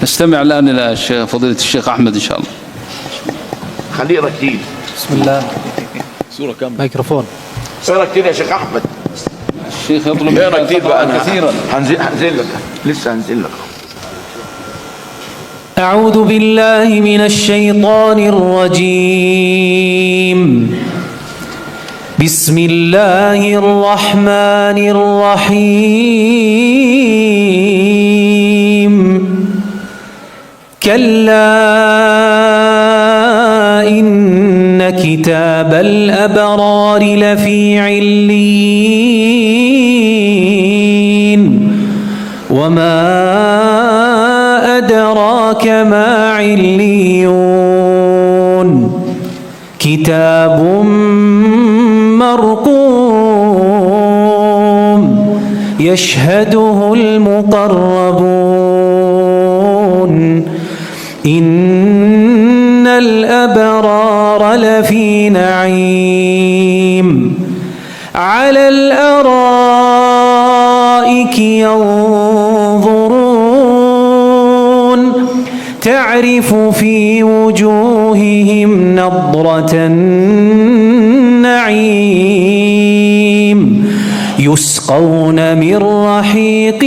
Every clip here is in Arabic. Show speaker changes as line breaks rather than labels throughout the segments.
نستمع الآن إلى فضيلة الشيخ أحمد إن شاء الله.
خليه ركيل.
بسم الله.
صورة كاملة.
ميكروفون.
اقرا كتير يا شيخ أحمد.
الشيخ يطلب
اقرا كتير بقى
كثيرا.
هنزل لك لسه هنزل لك.
أعوذ بالله من الشيطان الرجيم. بسم الله الرحمن الرحيم. كلا إن كتاب الأبرار لفي عليين. وما أدراك ما عليون. كتاب مرقوم يشهده المقربون. إن الأبرار لفي نعيم على الأرائك ينظرون تعرف في وجوههم نضرة النعيم يسقون من رحيق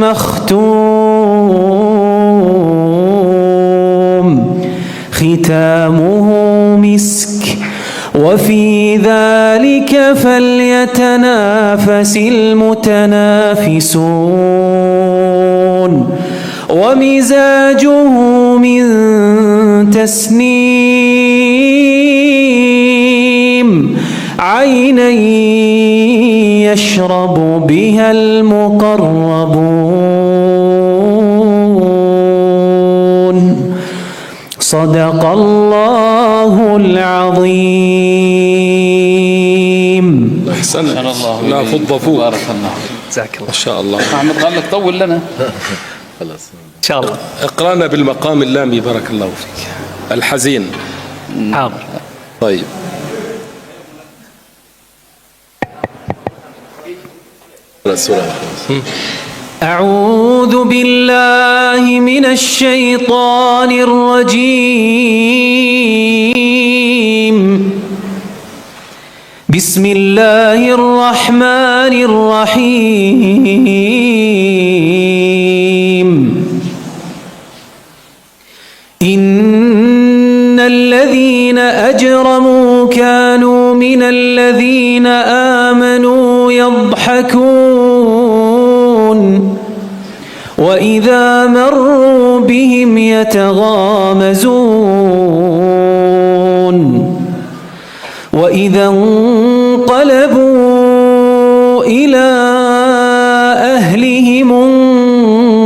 مختوم ختامه مسك وفي ذلك فليتنافس المتنافسون. ومزاجه من تسنيم عينا يشرب بها المقربون. صدق الله العظيم.
أحسن
الله.
لا فض فوق.
بارك الله.
جزاك الله.
ما شاء الله.
أحمد قال لك طول لنا.
خلاص
إن شاء الله.
اقرانا بالمقام اللامي بارك الله فيك. الحزين.
حاضر.
طيب.
أعوذ بالله من الشيطان الرجيم. بسم الله الرحمن الرحيم. إن الذين أجرموا كانوا من الذين آمنوا يضحكون وإذا مروا بهم يتغامزون وإذا انقلبوا إلى أهلهم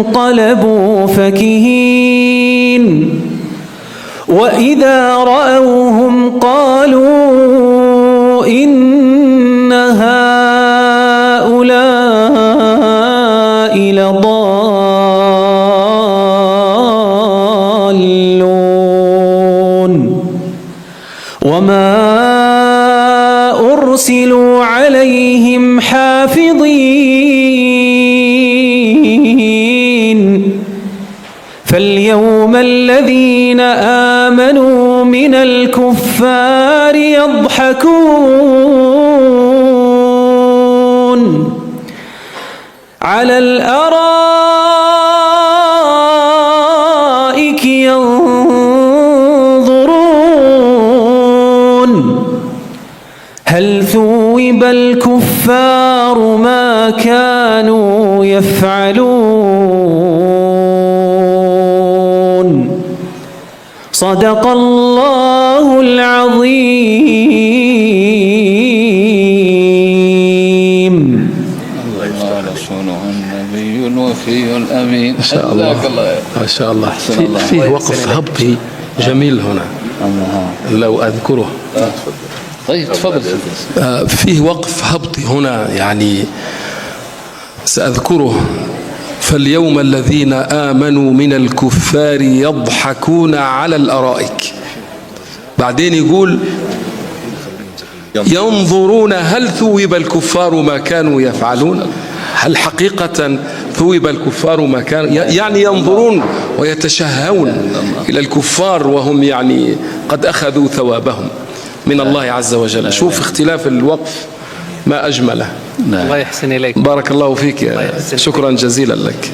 انقلبوا فكهين وإذا رأوهم قالوا إن هؤلاء لضالون. وما أرسلوا عليهم حافظين. فاليوم الذين آمنوا من الكفار يضحكون على الأرائك ينظرون هل ثوب الكفار ما كانوا يفعلون. صدق الله العظيم.
الله رسوله النبي الوفي الأمين.
ما شاء الله. ما شاء الله. فيه وقف هبطي جميل هنا لو أذكره.
طيب تفضل.
فيه وقف هبطي هنا يعني سأذكره. فاليوم الذين آمنوا من الكفار يضحكون على الأرائك. بعدين يقول ينظرون هل ثوب الكفار ما كانوا يفعلون. هل حقيقة ثوب الكفار ما كانوا يعني ينظرون ويتشهون إلى الكفار وهم يعني قد أخذوا ثوابهم من الله عز وجل. شوف اختلاف الوقف ما أجمله.
الله يحسن إليك.
بارك الله فيك، شكرا جزيلا لك.